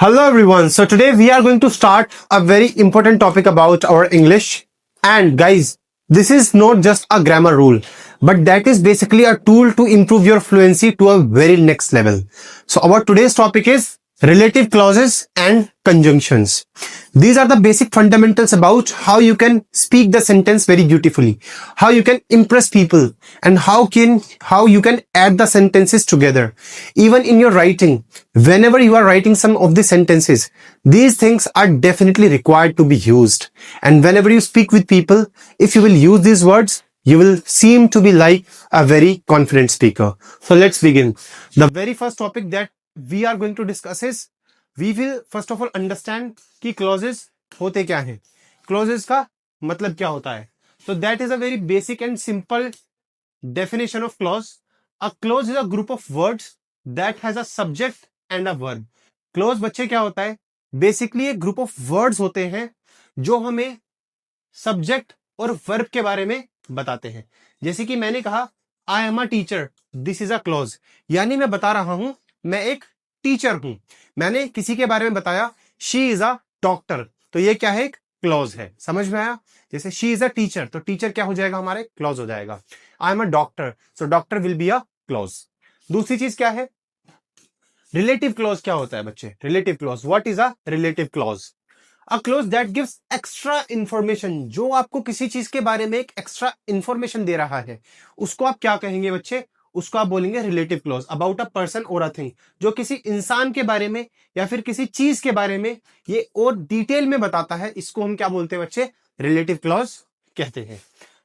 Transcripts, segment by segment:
Hello everyone. So today we are going to start a very important topic about our English. And guys, this is not just a grammar rule, but that is basically a tool to improve your fluency to a very next level. So our today's topic is relative clauses and conjunctions. These are the basic fundamentals about how you can speak the sentence very beautifully, how you can impress people, and how you can add the sentences together. Even in your writing, whenever you are writing some of the sentences, these things are definitely required to be used. And whenever you speak with people, if you will use these words, you will seem to be like a very confident speaker. So let's begin. The very first topic that we are going to discuss is we will first of all understand कि clauses होते क्या हैं, clauses का मतलब क्या होता है. So that is a very basic and simple definition of clause. A clause is a group of words that has a subject and a verb. Clause बच्चे क्या होता है, बेसिकली एक ग्रुप ऑफ वर्ड्स होते हैं जो हमें सब्जेक्ट और वर्ब के बारे में बताते हैं. जैसे कि मैंने कहा I am a teacher, this is a clause, यानी मैं बता रहा हूं मैं एक टीचर हूं. मैंने किसी के बारे में बताया शी इज अ डॉक्टर, तो ये क्या है, एक क्लॉज है. समझ में आया. जैसे शी इज अ टीचर, तो टीचर क्या हो जाएगा हमारे, क्लॉज हो जाएगा. I am a doctor, so doctor will be a clause. दूसरी चीज क्या है, रिलेटिव क्लॉज. क्या होता है बच्चे relative clause? What is a relative clause? A clause that gives extra information, जो आपको किसी चीज के बारे में एक एक्स्ट्रा इंफॉर्मेशन दे रहा है, उसको आप क्या कहेंगे बच्चे, उसको आप बोलेंगे relative clause. About a person और अ थिंग, जो किसी इंसान के बारे में या फिर किसी चीज के बारे में ये और डिटेल में बताता है, इसको हम क्या बोलते हैं बच्चे, रिलेटिव क्लॉज कहते हैं.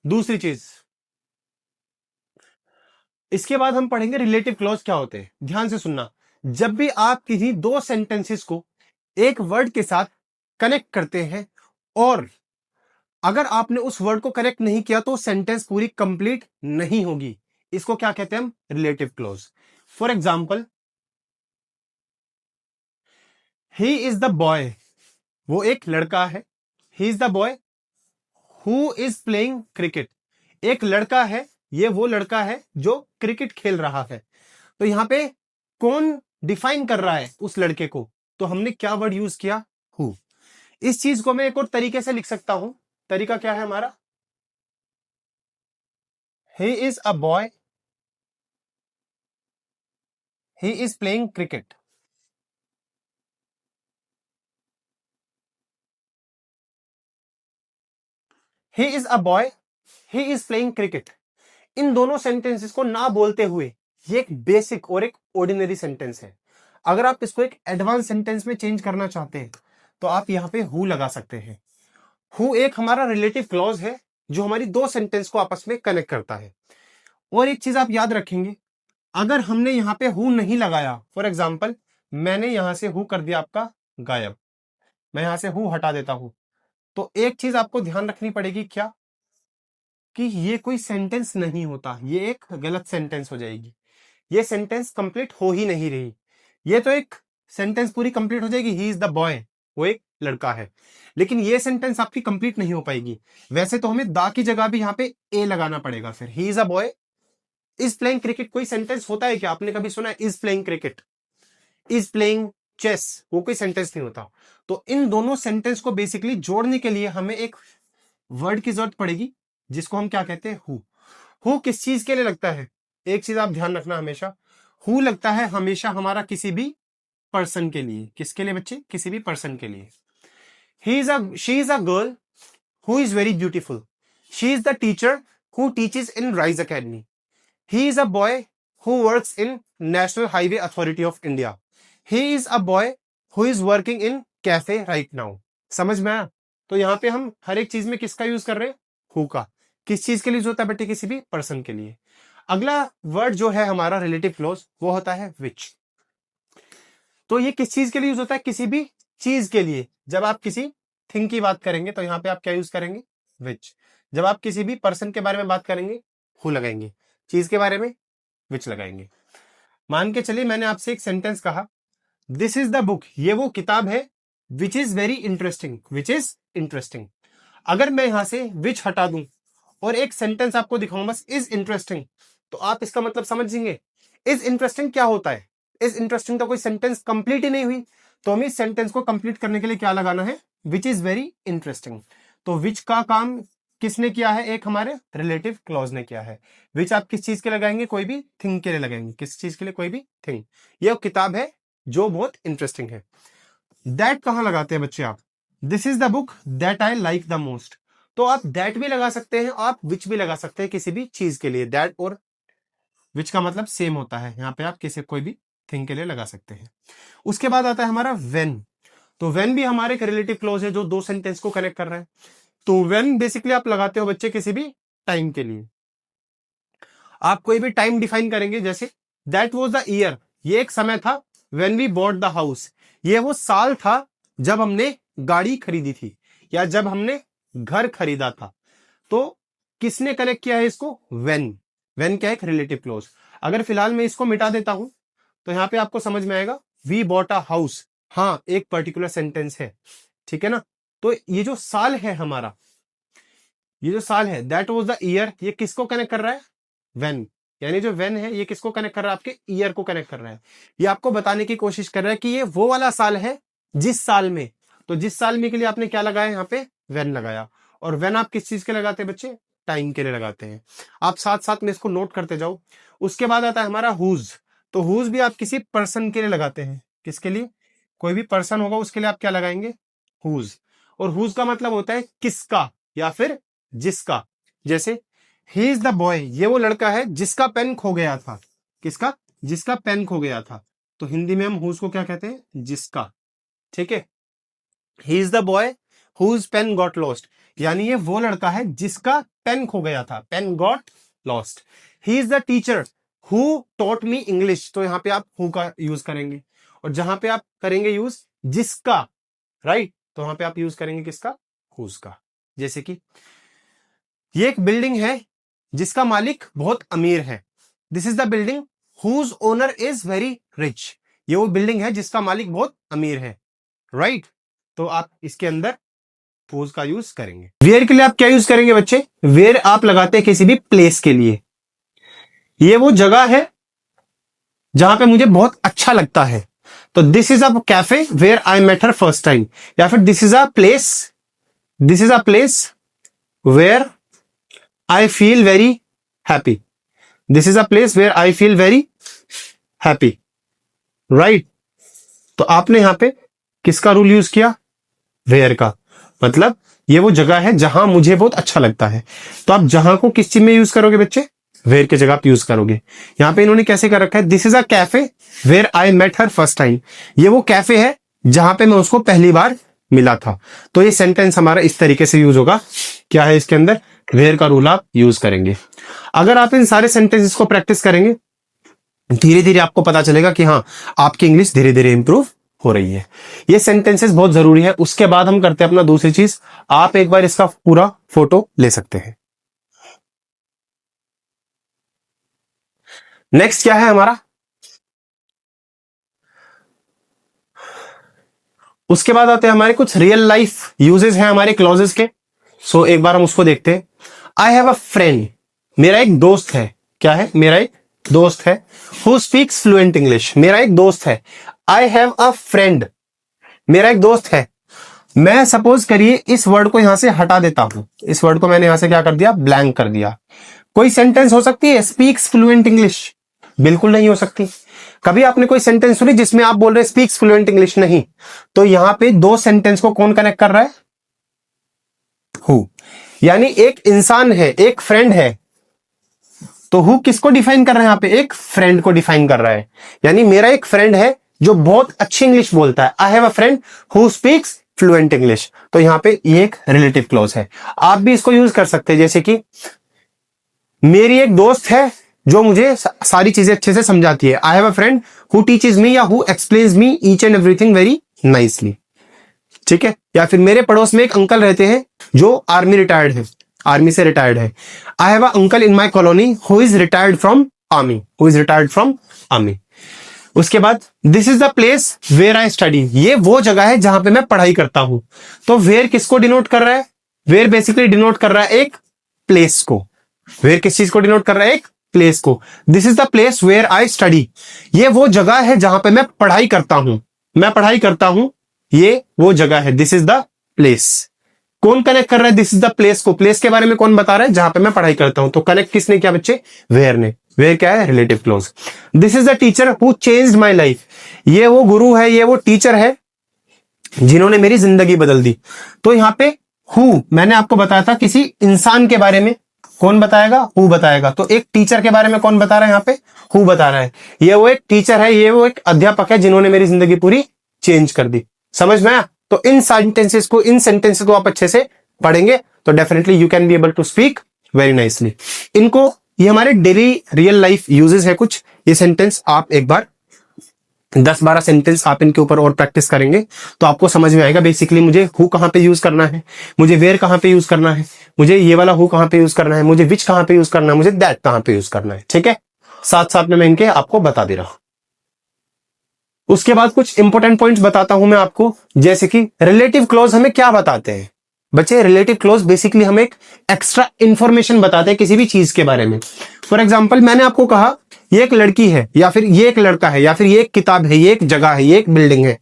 दूसरी चीज, इसके बाद हम पढ़ेंगे रिलेटिव क्लॉज क्या होते हैं. ध्यान से सुनना. जब भी आप किसी दो सेंटेंसेस को एक वर्ड के साथ कनेक्ट करते हैं और अगर आपने उस वर्ड को कनेक्ट नहीं किया तो सेंटेंस पूरी कंप्लीट नहीं होगी, इसको क्या कहते हैं हम, relative clause. For example, he is the boy, वो एक लड़का है. He is the boy who is playing cricket, एक लड़का है, ये वो लड़का है जो क्रिकेट खेल रहा है. तो यहां पे कौन डिफाइन कर रहा है उस लड़के को, तो हमने क्या वर्ड यूज किया, हु. इस चीज को मैं एक और तरीके से लिख सकता हूं. तरीका क्या है हमारा, he is a boy, he is playing cricket. He is a boy, he is playing cricket. इन दोनों सेंटेंसेस को ना बोलते हुए ये एक बेसिक और एक ऑर्डिनरी सेंटेंस है. अगर आप इसको एक एडवांस सेंटेंस में चेंज करना चाहते हैं तो आप यहां पे हु लगा सकते हैं. हु एक हमारा रिलेटिव क्लॉज है जो हमारी दो सेंटेंस को आपस में कनेक्ट करता है. और एक चीज आप याद रखेंगे, अगर हमने यहां पे हु नहीं लगाया, फॉर एग्जाम्पल मैंने यहां से हु कर दिया आपका गायब, मैं यहां से हु हटा देता हूं, तो एक चीज आपको ध्यान रखनी पड़ेगी, क्या, कि ये कोई सेंटेंस नहीं होता, ये एक गलत सेंटेंस हो जाएगी. ये सेंटेंस कंप्लीट हो ही नहीं रही. ये तो एक सेंटेंस पूरी कंप्लीट हो जाएगी, ही इज द बॉय, वो एक लड़का है, लेकिन ये सेंटेंस आपकी कंप्लीट नहीं हो पाएगी. वैसे तो हमें दा की जगह भी यहाँ पे ए लगाना पड़ेगा. फिर he is a boy is playing cricket, कोई सेंटेंस होता है क्या, आपने कभी सुना is playing cricket, is playing chess, वो कोई सेंटेंस नहीं होता. तो इन दोनों सेंटेंस को बेसिकली जोड़ने के लिए हमें एक वर्ड की जरूरत पड़ेगी जिसको हम क्या कहते हैं, हु. हु किस चीज के लिए लगता है, एक चीज आप ध्यान रखना हमेशा, हु लगता है हमेशा हमारा किसी भी पर्सन के लिए. किसके लिए बच्चे, किसी भी पर्सन के लिए. She is a girl who is very beautiful, she is the teacher who teaches in rise academy. He is a boy who works in national highway authority of India. He is a boy who is working in cafe right now. समझ में आया. तो यहाँ पे हम हर एक चीज में किसका यूज कर रहे हैं, हु का. किस चीज के लिए यूज होता है बेटे, किसी भी पर्सन के लिए. अगला वर्ड जो है हमारा रिलेटिव क्लोज, वो होता है विच. तो ये किस चीज के लिए यूज होता है, किसी भी चीज के लिए. जब आप किसी थिंग की बात करेंगे तो यहाँ पे आप क्या यूज करेंगे, विच. जब आप किसी भी पर्सन के बारे में बात करेंगे, हु लगाएंगे. चीज के बारे में विच लगाएंगे. मान के चलिए मैंने आपसे एक सेंटेंस कहा, दिस इज द बुक, ये वो किताब है, which is very interesting, which is interesting. अगर मैं यहां से विच हटा दूं और एक सेंटेंस आपको दिखाऊं बस इज इंटरेस्टिंग, तो आप इसका मतलब समझेंगे. इज इंटरेस्टिंग क्या होता है, इज इंटरेस्टिंग तो कोई सेंटेंस कंप्लीट ही नहीं हुई. तो हमें इस सेंटेंस को कंप्लीट करने के लिए क्या लगाना है, विच इज वेरी इंटरेस्टिंग। तो विच का काम किसने किया है, एक हमारे रिलेटिव क्लॉज ने किया है। विच आप किस चीज के लगाएंगे, कोई भी थिंग के लिए लगाएंगे, किस चीज के लिए, कोई भी थिंग। ये किताब है जो बहुत इंटरेस्टिंग है। दैट कहां लगाते हैं बच्चे आप, this is the book that I like the most. तो आप दैट भी लगा सकते हैं, आप विच भी लगा सकते हैं किसी भी चीज के लिए। दैट और विच का मतलब सेम होता है, यहाँ पे आप किसी कोई भी थिंग के लिए लगा सकते हैं। उसके बाद आता है हमारा व्हेन। तो व्हेन भी हमारे एक रिलेटिव क्लॉज है जो दो सेंटेंस को कनेक्ट कर रहा है। तो व्हेन बेसिकली आप लगाते हो बच्चे किसी भी टाइम के लिए। आप कोई भी टाइम डिफाइन करेंगे, जैसे दैट वाज द ईयर, ये एक समय था, when we bought the house, ये वो साल था जब हमने गाड़ी खरीदी थी या जब हमने घर खरीदा था। तो किसने कनेक्ट किया है इसको, व्हेन। व्हेन क्या है, एक रिलेटिव क्लॉज। अगर फिलहाल मैं इसको मिटा देता हूं तो यहां पे आपको समझ में आएगा, वी बॉट अ हाउस, हाँ एक पर्टिकुलर सेंटेंस है, ठीक है ना। तो ये जो साल है हमारा, ये जो साल है दैट वाज द ईयर, ये किसको कनेक्ट कर रहा है, व्हेन। यानी जो व्हेन है ये किसको कनेक्ट कर रहा है, आपके ईयर को कनेक्ट कर रहा है। ये आपको बताने की कोशिश कर रहा है कि ये वो वाला साल है जिस साल में, तो जिस साल में के लिए आपने क्या लगाया, यहाँ पे व्हेन लगाया। और व्हेन आप किस चीज के लगाते हैं बच्चे, टाइम के लिए लगाते हैं। आप साथ साथ में इसको नोट करते जाओ। उसके बाद आता है हमारा हुज। तो हुज भी आप किसी पर्सन के लिए लगाते हैं, किसके लिए, कोई भी पर्सन होगा उसके लिए आप क्या लगाएंगे, हुज। और हुज का मतलब होता है किसका या फिर जिसका। जैसे ही इज द बॉय, ये वो लड़का है जिसका पेन खो गया था, किसका, जिसका पेन खो गया था। तो हिंदी में हम हुज को क्या कहते हैं, जिसका, ठीक है। He is the boy whose pen got lost, यानी ये वो लड़का है जिसका पेन खो गया था, pen got lost. He is the teacher who taught me English, तो यहां पे आप हु का यूज करेंगे। और जहां पे आप करेंगे यूज जिसका, राइट, तो वहां पे आप यूज करेंगे किसका, हुज का। जैसे कि ये एक बिल्डिंग है जिसका मालिक बहुत अमीर है, this is the building whose owner is very rich, ये वो बिल्डिंग है जिसका मालिक बहुत अमीर है, राइट। तो आप इसके अंदर हुज का यूज करेंगे। वेयर के लिए आप क्या यूज करेंगे बच्चे, वेयर आप लगाते हैं किसी भी प्लेस के लिए। ये वो जगह है जहां पे मुझे बहुत अच्छा लगता है, तो this is a cafe where I met her first time, या फिर this is a place, this is a place where I feel very happy. This is a place where I feel very happy. Right? तो आपने यहां पे किसका rule use किया, where का। मतलब ये वो जगह है जहां मुझे बहुत अच्छा लगता है। तो आप जहां को किस चीज में यूज करोगे बच्चे, वेयर की जगह आप यूज करोगे। यहां पे इन्होंने कैसे कर रखा है, this is a cafe where I met her first time, ये वो कैफे है जहां पे मैं उसको पहली बार मिला था। तो ये सेंटेंस हमारा इस तरीके से यूज होगा, क्या है इसके अंदर, वेयर का रूल आप यूज करेंगे। अगर आप इन सारे सेंटेंसेस को प्रैक्टिस करेंगे, धीरे धीरे आपको पता चलेगा कि हाँ आपकी इंग्लिश धीरे धीरे इंप्रूव हो रही है। ये सेंटेंसेस बहुत जरूरी है। उसके बाद हम करते हैं अपना दूसरी चीज, आप एक बार इसका पूरा फोटो ले सकते हैं। नेक्स्ट क्या है हमारा, उसके बाद आते हैं हमारे कुछ रियल लाइफ यूजेस हैं हमारे क्लॉजेस के। सो एक बार हम उसको देखते हैं। आई हैव अ फ्रेंड, मेरा एक दोस्त है, क्या है, मेरा एक दोस्त है। हु स्पीक्स फ्लुएंट इंग्लिश, मेरा एक दोस्त है। आई हैव अ फ्रेंड, मेरा एक दोस्त है। मैं सपोज करिए इस वर्ड को यहां से हटा देता हूं, इस वर्ड को मैंने यहां से क्या कर दिया, ब्लैंक कर दिया। कोई सेंटेंस हो सकती है स्पीक्स फ्लुएंट इंग्लिश, बिल्कुल नहीं हो सकती। कभी आपने कोई सेंटेंस सुनी जिसमें आप बोल रहे स्पीक्स फ्लुएंट इंग्लिश, नहीं। तो यहां पे दो सेंटेंस को कौन कनेक्ट कर रहा है, हु। यानी एक इंसान है, एक फ्रेंड है, तो हु किसको डिफाइन कर रहा है, यहां पे एक फ्रेंड को डिफाइन कर रहा है। यानी मेरा एक फ्रेंड है जो बहुत अच्छी इंग्लिश बोलता है, I have a friend who speaks fluent English. तो यहां पे ये एक रिलेटिव क्लॉज है। आप भी इसको यूज कर सकते हैं, जैसे कि मेरी एक दोस्त है जो मुझे सारी चीजें अच्छे से समझाती है, I have a friend who teaches me या who explains me each and everything very nicely, ठीक है। या फिर मेरे पड़ोस में एक अंकल रहते हैं जो आर्मी रिटायर्ड है, आर्मी से रिटायर्ड है। I have a uncle in my colony who is retired from army, who is retired from army. उसके बाद this is the place where I study, ये वो जगह है जहां पे मैं पढ़ाई करता हूं। तो वेयर किसको डिनोट कर रहा है, वेयर बेसिकली डिनोट कर रहा है एक प्लेस को। वेयर किस चीज को डिनोट कर रहा है, एक प्लेस को। This is the place where I study, ये वो जगह है जहां पे मैं पढ़ाई करता हूं, मैं पढ़ाई करता हूं, ये वो जगह है, दिस इज द प्लेस। कौन कनेक्ट कर रहा है दिस इज द प्लेस को? प्लेस के बारे में कौन बता रहा है? जहां पे मैं पढ़ाई करता हूं। तो कनेक्ट किसने किया बच्चे? वेयर ने। वेयर क्या है? Relative close. This is the teacher who changed my life. ये वो गुरु है, ये वो टीचर है जिन्होंने मेरी जिंदगी बदल दी। तो यहां पे हु मैंने आपको बताया था किसी इंसान के बारे में, कौन बताएगा? हु बताएगा। तो एक टीचर के बारे में कौन बता रहा है? यहां पे हु बता रहा है। ये वो एक टीचर है, ये वो एक अध्यापक है जिन्होंने मेरी जिंदगी पूरी चेंज कर दी। समझ में आया? तो इन सेंटेंसेस को आप अच्छे से पढ़ेंगे तो definitely you can be able to speak very nicely. इनको, ये हमारे डेली रियल लाइफ यूजेस है कुछ। ये सेंटेंस आप एक बार 10-12 सेंटेंस आप इनके ऊपर और प्रैक्टिस करेंगे तो आपको समझ में आएगा बेसिकली मुझे हु कहां पे यूज करना है, मुझे वेयर कहां पे यूज करना है, मुझे ये वाला हु कहां पे यूज करना है, मुझे विच कहां पे यूज करना है, मुझे दैट कहां पे यूज करना है। ठीक है, साथ साथ में मैं इनके आपको बता दे रहा हूं। उसके बाद कुछ इंपॉर्टेंट पॉइंट्स बताता हूं मैं आपको, जैसे कि रिलेटिव क्लॉज हमें क्या बताते हैं बच्चे? रिलेटिव क्लॉज बेसिकली हमें एक एक्स्ट्रा इंफॉर्मेशन बताते हैं किसी भी चीज के बारे में। फॉर एग्जाम्पल, मैंने आपको कहा ये एक लड़की है, या फिर ये एक लड़का है, या फिर ये एक किताब है, ये एक जगह है, ये एक बिल्डिंग है।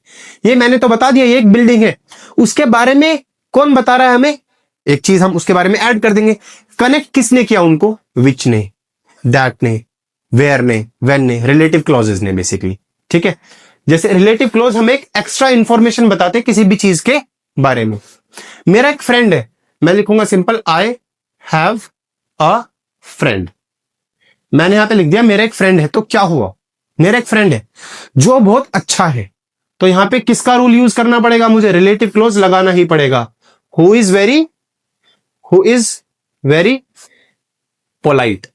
ये मैंने तो बता दिया ये एक बिल्डिंग है। उसके बारे में कौन बता रहा है हमें? एक चीज हम उसके बारे में ऐड कर देंगे। कनेक्ट किसने किया उनको? विच ने, दैट ने, वेयर ने, वेन ने, रिलेटिव क्लॉजेज ने बेसिकली। ठीक है, जैसे रिलेटिव क्लॉज हमें एक एक्स्ट्रा इंफॉर्मेशन बताते हैं किसी भी चीज के बारे में। मेरा एक फ्रेंड है, मैं लिखूंगा simple, I have a friend. मैंने यहां पे लिख दिया मेरा एक फ्रेंड है। तो क्या हुआ? मेरा एक फ्रेंड है जो बहुत अच्छा है। तो यहां पे किसका रूल यूज करना पड़ेगा? मुझे रिलेटिव क्लोज लगाना ही पड़ेगा। Who is very polite.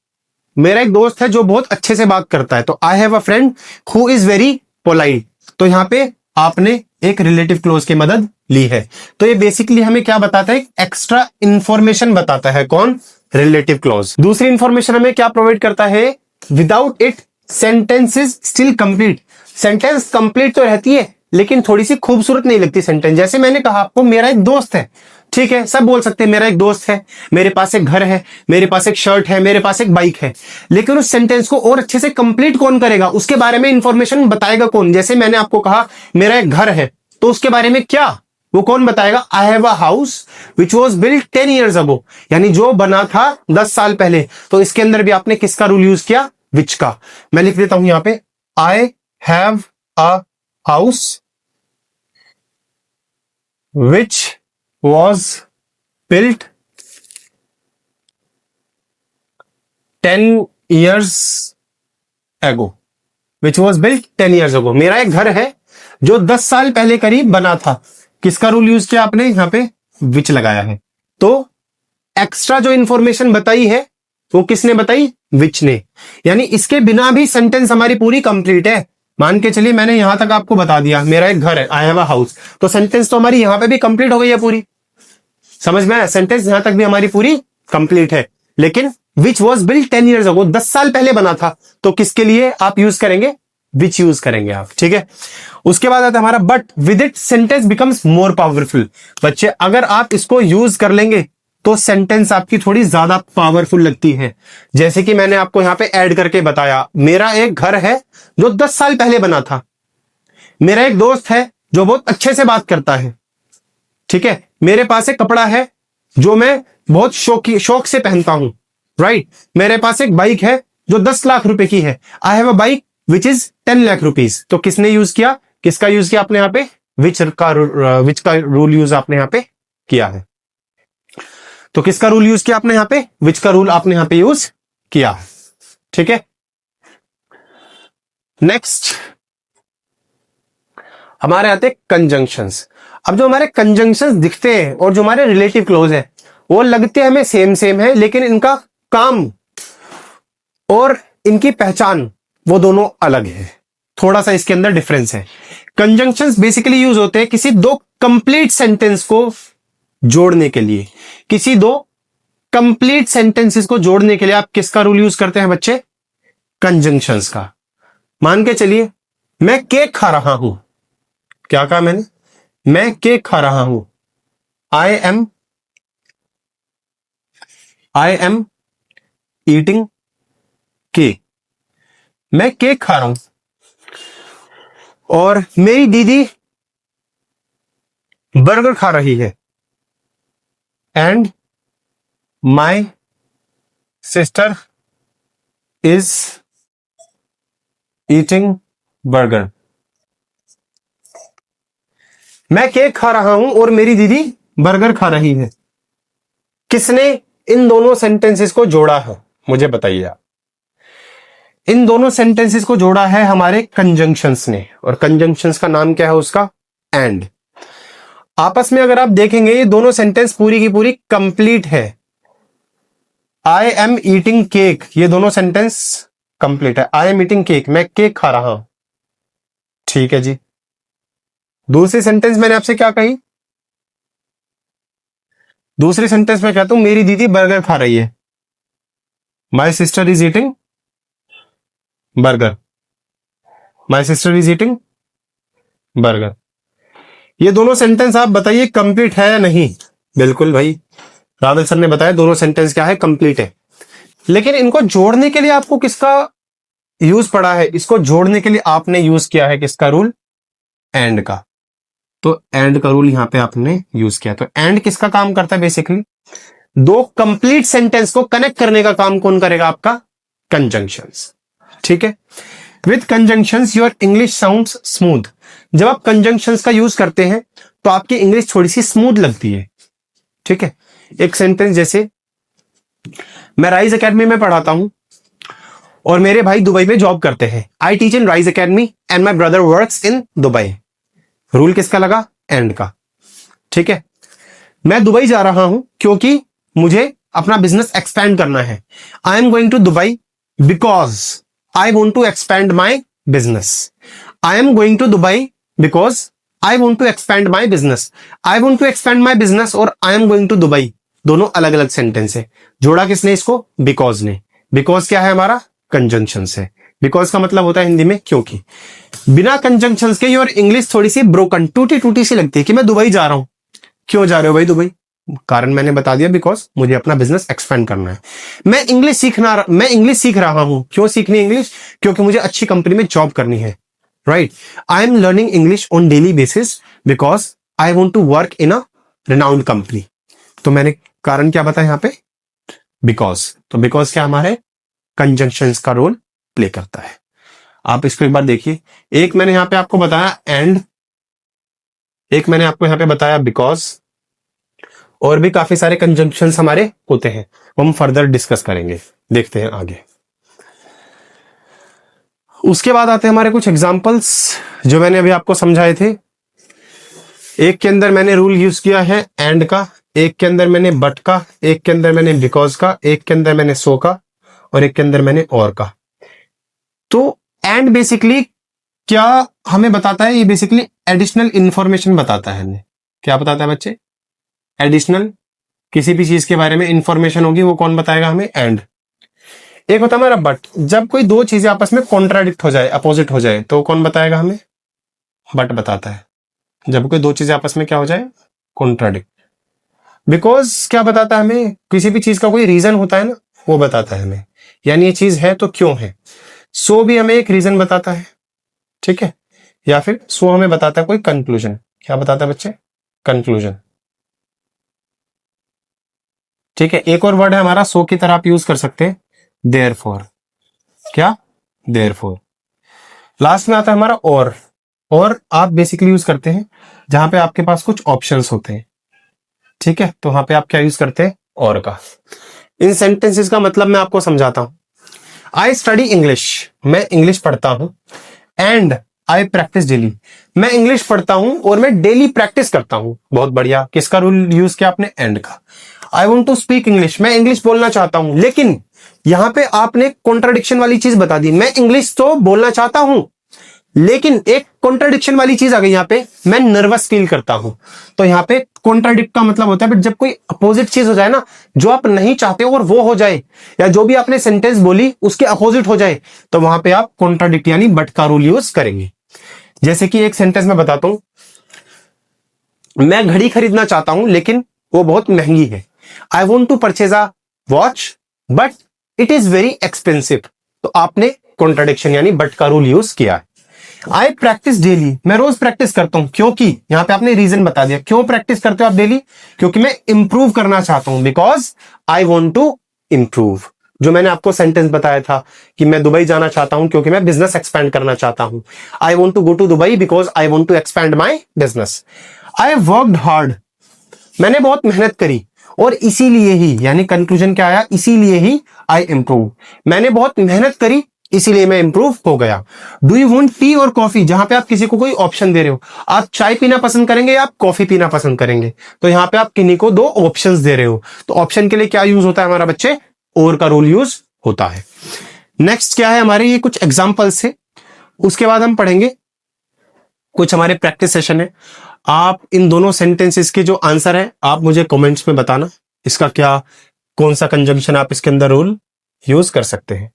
मेरा एक दोस्त है जो बहुत अच्छे से बात करता है। तो आई have a friend who is very polite. तो यहां पे आपने एक रिलेटिव क्लोज की मदद ली है। तो ये बेसिकली हमें क्या बताता है? एक्स्ट्रा इंफॉर्मेशन बताता है। कौन? Relative clause. दूसरी इंफॉर्मेशन हमें क्या प्रोवाइड करता है? Without it sentence is still complete. Sentence complete तो रहती है लेकिन थोड़ी सी खूबसूरत नहीं लगती सेंटेंस। जैसे मैंने कहा आपको मेरा एक दोस्त है, ठीक है, सब बोल सकते हैं मेरा एक दोस्त है, मेरे पास एक घर है, मेरे पास एक शर्ट है, मेरे पास एक बाइक है। लेकिन उस सेंटेंस को और अच्छे से कंप्लीट कौन करेगा? उसके बारे में इंफॉर्मेशन बताएगा कौन? जैसे मैंने आपको कहा मेरा एक घर है, तो उसके बारे में क्या, वो कौन बताएगा? आई have a house which was build 10 years अगो, यानी जो बना था 10 साल पहले। तो इसके अंदर भी आपने किसका रूल यूज किया? विच का। मैं लिख देता हूं यहां पे, आई have a house which was built 10 years ago, which was built 10 years ago। मेरा एक घर है जो 10 साल पहले करीब बना था। किसका रूल यूज किया आपने? यहां पे विच लगाया है। तो एक्स्ट्रा जो इंफॉर्मेशन बताई है वो किसने बताई? विच ने। यानी इसके बिना भी सेंटेंस हमारी पूरी कंप्लीट है। मान के चलिए मैंने यहां तक आपको बता दिया मेरा एक घर है, आई हैव अ हाउस, तो सेंटेंस तो हमारी यहां पे भी कंप्लीट हो गई है पूरी। समझ में आया? सेंटेंस यहां तक भी हमारी पूरी कंप्लीट है। लेकिन which was built 10 years ago, 10 साल पहले बना था, तो किसके लिए आप यूज करेंगे? विच यूज करेंगे आप। ठीक है, उसके बाद आता है हमारा but with it sentence becomes more powerful. बच्चे अगर आप इसको यूज कर लेंगे तो सेंटेंस आपकी थोड़ी ज्यादा पावरफुल लगती है। जैसे कि मैंने आपको यहां पे ऐड करके बताया, मेरा एक घर है जो 10 साल पहले बना था, मेरा एक दोस्त है जो बहुत अच्छे से बात करता है, ठीक है, मेरे पास एक कपड़ा है जो मैं बहुत शौक से पहनता हूं, राइट, मेरे पास एक बाइक है जो 10 लाख रुपए की है, I have a bike which is 10 lakh rupees. तो किसने यूज किया? किसका यूज किया आपने यहां पे? विच का रूल यूज आपने यहां पे किया है। तो किसका रूल यूज किया आपने यहां पे? विच का रूल आपने यहां पे यूज किया। ठीक है, नेक्स्ट हमारे आते कंजंक्शंस। अब जो हमारे कंजंक्शंस दिखते हैं और जो हमारे रिलेटिव क्लोज है वो लगते हमें सेम सेम है, लेकिन इनका काम और इनकी पहचान वो दोनों अलग है। थोड़ा सा इसके अंदर डिफरेंस है। कंजंक्शंस बेसिकली यूज होते हैं किसी दो कंप्लीट सेंटेंस को जोड़ने के लिए। किसी दो कंप्लीट सेंटेंसेस को जोड़ने के लिए आप किसका रूल यूज करते हैं बच्चे? कंजंक्शंस का। मान के चलिए मैं केक खा रहा हूं। क्या कहा मैंने? मैं केक खा रहा हूं। I am eating cake. मैं केक खा रहा हूं। और मेरी दीदी बर्गर खा रही है, and my sister is eating burger. मैं केक खा रहा हूं और मेरी दीदी बर्गर खा रही है। किसने इन दोनों सेंटेंसेस को जोड़ा है, मुझे बताइए आप। इन दोनों सेंटेंसेस को जोड़ा है हमारे कंजंक्शंस ने, और कंजंक्शंस का नाम क्या है उसका, एंड। आपस में अगर आप देखेंगे ये दोनों सेंटेंस पूरी की पूरी कंप्लीट है। आई एम ईटिंग केक, ये दोनों सेंटेंस कंप्लीट है। आई एम ईटिंग केक, मैं केक खा रहा हूं, ठीक है जी। दूसरी सेंटेंस मैंने आपसे क्या कही, दूसरी सेंटेंस में कहता हूं मेरी दीदी बर्गर खा रही है, my sister is eating burger, my sister is eating burger. ये दोनों सेंटेंस आप बताइए कंप्लीट है या नहीं। बिल्कुल भाई, रावल सर ने बताया दोनों सेंटेंस क्या है, कंप्लीट है। लेकिन इनको जोड़ने के लिए आपको किसका यूज पड़ा है, इसको जोड़ने के लिए आपने यूज किया है किसका रूल, एंड का। तो एंड का रूल यहां पे आपने यूज किया। तो एंड किसका काम करता है, बेसिकली दो कंप्लीट सेंटेंस को कनेक्ट करने का काम कौन करेगा, आपका कंजंक्शंस, ठीक है। With conjunctions your English sounds smooth. जब आप कंजंक्शंस का यूज करते हैं तो आपकी इंग्लिश थोड़ी सी स्मूथ लगती है, ठीक है। एक सेंटेंस जैसे, मैं राइज एकेडमी में पढ़ाता हूं और मेरे भाई दुबई में जॉब करते हैं। I teach in rise academy and my brother works in Dubai. Rule किसका लगा, एंड का, ठीक है। मैं दुबई जा रहा हूं क्योंकि मुझे अपना बिजनेस एक्सपैंड करना है। I am going to Dubai because I want to expand my business. I am going to Dubai because I want to expand my business. I want to expand my business और I am going to Dubai दोनों अलग अलग sentence है। जोड़ा किसने इसको, because ने। Because क्या है हमारा, कंजंक्शन है। बिकॉज का मतलब होता है हिंदी में क्योंकि। बिना कंजंक्शंस के और इंग्लिश थोड़ी सी ब्रोकन, टूटी टूटी सी लगती है कि मैं दुबई जा रहा हूं। क्यों जा रहे हो भाई दुबई, कारण मैंने बता दिया, बिकॉज मुझे अपना बिजनेस एक्सपेंड करना है। मैं इंग्लिश सीख रहा हूं। क्यों सीखनी इंग्लिश, क्योंकि मुझे अच्छी कंपनी में जॉब करनी है, right. I am learning English on daily basis because I want to work in a renowned company. तो मैंने कारण क्या बताया यहां पे, बिकॉज। तो बिकॉज क्या हमारे कंजंक्शंस का रोल प्ले करता है। आप इसको एक बार देखिए, एक मैंने यहां पे आपको बताया एंड, एक मैंने आपको यहां पे बताया बिकॉज, और भी काफी सारे कंजंक्शंस हमारे होते हैं, वो हम फर्दर डिस्कस करेंगे, देखते हैं आगे। उसके बाद आते हैं हमारे कुछ एग्जांपल्स जो मैंने अभी आपको समझाए थे। एक के अंदर मैंने रूल यूज किया है एंड का, एक के अंदर मैंने बट का, एक के अंदर मैंने बिकॉज का, एक के अंदर मैंने सो का, और एक के अंदर मैंने और का। तो एंड बेसिकली क्या हमें बताता है, ये बेसिकली एडिशनल इंफॉर्मेशन बताता है हमें। क्या बताता है बच्चे, एडिशनल किसी भी चीज के बारे में इंफॉर्मेशन होगी वो कौन बताएगा हमें, एंड। एक होता है हमारा बट, जब कोई दो चीजें आपस में कॉन्ट्राडिक्ट हो जाए, अपोजिट हो जाए, तो कौन बताएगा हमें, बट बताता है। जब कोई दो चीजें आपस में क्या हो जाए, कॉन्ट्राडिक्ट। बिकॉज क्या बताता है हमें, किसी भी चीज का कोई रीजन होता है ना, वो बताता है हमें, यानी ये चीज है तो क्यों है। सो भी हमें एक रीजन बताता है, ठीक है। या फिर सो हमें बताता है कोई कंक्लूजन। क्या बताता है बच्चे, कंक्लूजन, ठीक है। एक और वर्ड है हमारा सो की तरह आप यूज कर सकते हैं, देयरफॉर। क्या, देयरफॉर। लास्ट में आता है हमारा और आप बेसिकली यूज करते हैं जहां पे आपके पास कुछ ऑप्शंस होते हैं, ठीक है। तो वहां पे आप क्या यूज करते हैं, और का। इन सेंटेंसेस का मतलब मैं आपको समझाता हूं। आई स्टडी इंग्लिश, मैं इंग्लिश पढ़ता हूं, एंड आई प्रैक्टिस डेली, मैं इंग्लिश पढ़ता हूं और मैं डेली प्रैक्टिस करता हूं। बहुत बढ़िया, किसका रूल यूज किया आपने, एंड का। I want to speak English, मैं इंग्लिश बोलना चाहता हूं, लेकिन यहां पे आपने कॉन्ट्राडिक्शन वाली चीज बता दी। मैं इंग्लिश तो बोलना चाहता हूं, लेकिन एक कॉन्ट्राडिक्शन वाली चीज आ गई यहां पे, मैं नर्वस फील करता हूं। तो यहां पे कॉन्ट्राडिक्ट का मतलब होता है जब कोई अपोजिट चीज हो जाए ना, जो आप नहीं चाहते और वो हो जाए, या जो भी आपने सेंटेंस बोली उसके अपोजिट हो जाए, तो वहां पे आप कॉन्ट्राडिक्ट यानी बट का रूल यूज करेंगे। जैसे कि एक सेंटेंस में बताता हूं, मैं घड़ी खरीदना चाहता हूं लेकिन वो बहुत महंगी है। I want to purchase a watch but it is very expensive. तो आपने कॉन्ट्राडिक्शन यानी बट का रूल यूज किया है। आई प्रैक्टिस डेली, मैं रोज प्रैक्टिस करता हूं, क्योंकि यहां पे आपने रीजन बता दिया क्यों प्रैक्टिस करते हो आप डेली, क्योंकि मैं इंप्रूव करना चाहता हूं, because I want to improve. जो मैंने आपको सेंटेंस बताया था कि मैं दुबई जाना चाहता हूं क्योंकि मैं बिजनेस एक्सपैंड करना चाहता हूं। I want to go to Dubai because I want to expand my business. I worked hard, मैंने बहुत मेहनत करी और इसीलिए ही, यानी कंक्लूजन क्या आया, इसीलिए ही आई इंप्रूव, मैंने बहुत मेहनत करी इसीलिए मैं इंप्रूव हो गया। डू यू वांट टी और कॉफी, जहां पे आप किसी को कोई ऑप्शन दे रहे हो, आप चाय पीना पसंद करेंगे या आप कॉफी पीना पसंद करेंगे, तो यहां पे आप किन्हीं को दो ऑप्शंस दे रहे हो, तो ऑप्शन के लिए क्या यूज होता है हमारा बच्चे, और का रूल यूज होता है। नेक्स्ट क्या है हमारे, ये कुछ एग्जाम्पल्स है, उसके बाद हम पढ़ेंगे कुछ हमारे प्रैक्टिस सेशन है। आप इन दोनों सेंटेंसेस के जो आंसर है आप मुझे कमेंट्स में बताना, इसका क्या, कौन सा कंजंक्शन आप इसके अंदर रूल यूज कर सकते हैं।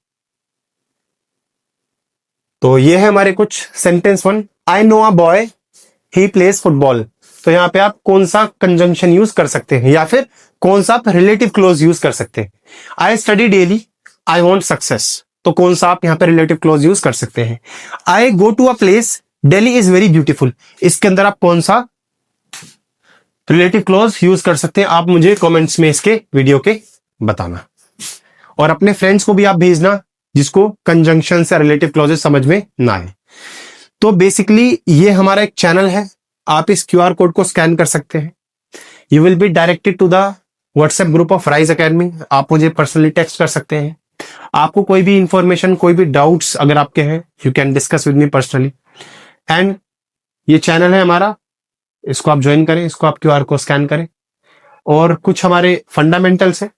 तो ये है हमारे कुछ sentence one. I know a boy he plays football, तो यहां पे आप कौन सा कंजंक्शन यूज कर सकते हैं या फिर कौन सा आप रिलेटिव क्लोज यूज कर सकते हैं। I study daily, I want success, तो कौन सा आप यहां पे रिलेटिव क्लोज यूज कर सकते हैं। I go to a place, Delhi is very beautiful, इसके अंदर आप कौन सा रिलेटिव क्लोज यूज कर सकते हैं, आप मुझे कमेंट्स में इसके वीडियो के बताना, और अपने फ्रेंड्स को भी आप भेजना जिसको कंजंक्शन से रिलेटिव क्लॉजेस समझ में ना आए। तो बेसिकली ये हमारा एक चैनल है, आप इस क्यूआर कोड को स्कैन कर सकते हैं, you will be directed to the WhatsApp group of Rise Academy, आप मुझे पर्सनली टेक्स्ट कर सकते हैं। आपको कोई भी इंफॉर्मेशन, कोई भी डाउट्स अगर आपके हैं, you can discuss with me personally. And ये चैनल है हमारा, इसको आप ज्वाइन करें, इसको आप क्यूआर को स्कैन करें। और कुछ हमारे फंडामेंटल्स है,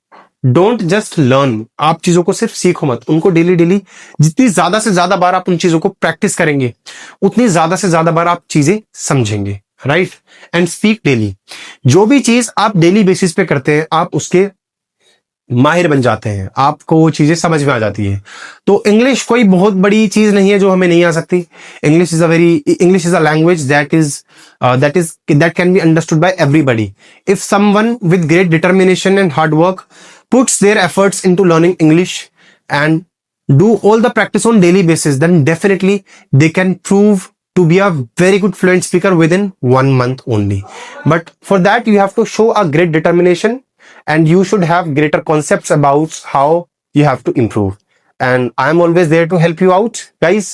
डोंट जस्ट लर्न, आप चीजों को सिर्फ सीखो मत, उनको डेली डेली जितनी ज्यादा से ज्यादा बार आप उन चीजों को प्रैक्टिस करेंगे उतनी ज्यादा से ज्यादा बार आप चीजें समझेंगे, राइट। एंड स्पीक डेली, जो भी चीज आप डेली बेसिस पे करते हैं आप उसके माहिर बन जाते हैं, आपको वो चीजें समझ में आ जाती है। तो इंग्लिश कोई बहुत बड़ी चीज नहीं है जो हमें नहीं आ सकती। English is a language that can be understood by everybody. If someone with great determination and hard work puts their efforts into learning English and do all the practice on daily basis, then definitely they can prove to be a very good fluent speaker within 1 month only. But for that you have to show a great determination and you should have greater concepts about how you have to improve. And I am always there to help you out, guys.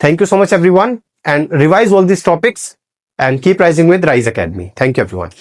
Thank you so much everyone, and revise all these topics and keep rising with Rise Academy. Thank you everyone.